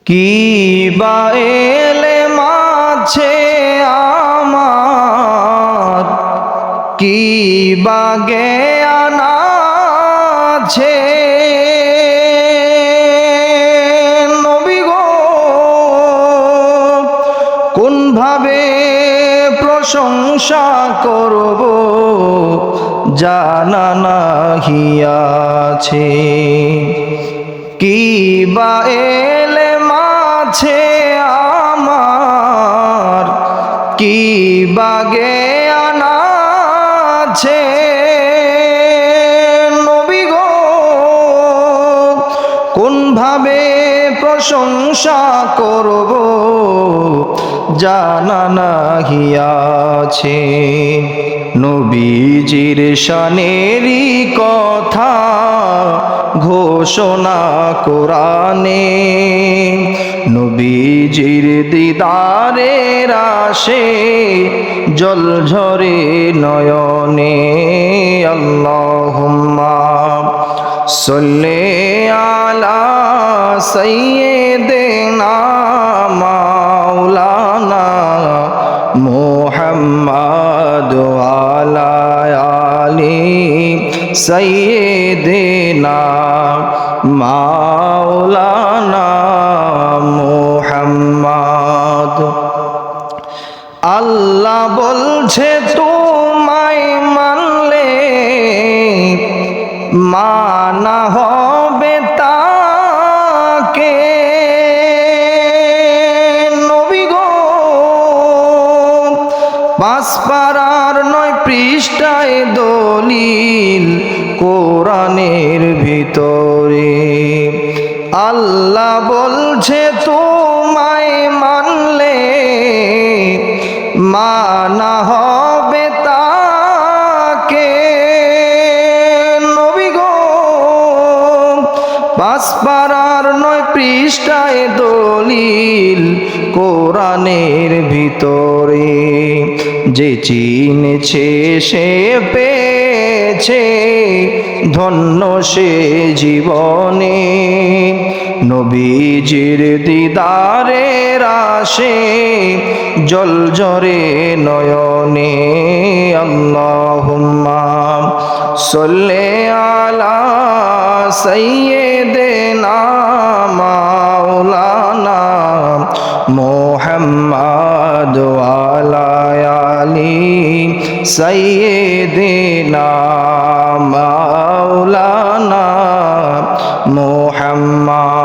কি বা এলে মাঝে আমার, কি বা জ্ঞান আছে নবী গো, কোন ভাবে প্রশংসা করব জানা নাহি আছে। কি বা এলে মাঝে আমার, কি বা জ্ঞান আছে নবী গো, কোন ভাবে প্রশংসা করব জানা নাহি আছে। নবীজির শানেরই কথা ঘোষণা কোরআনে, নবীজির দিদারের আশে জল ঝরে নয়নে। আল্লাহুম্মা সাল্লি আলা সাইয়্যিদিনা মাওলানা মুহাম্মদ ওয়ালা আলি সাইয়্যিদিনা মাওলানা মুহাম্মদ। আল্লাহ বলছে তোমায় মানলে মানা হবে তাকে নবী গো, পাঁচ পারার 9 পৃষ্ঠায় দলিল কোরআনের ভিতরে। আল্লাহ বলছে তোমায় মানলে মানা হবে তাকে নবী গো, পাঁচ পারার 9 পৃষ্ঠায় দলিল কোরআনের ভিতরে। যে চিনেছে সে পেয়েছে ধন্য সে জীবনে, নবীজির দিদারের আশে জল ঝরে নয়নে। আল্লাহুম্মা সাল্লি আলা সাইয়্যিদিনা মাওলানা মুহাম্মদ ওয়ালা আলি সাইয়্যিদিনা মাওলানা মুহাম্মদ।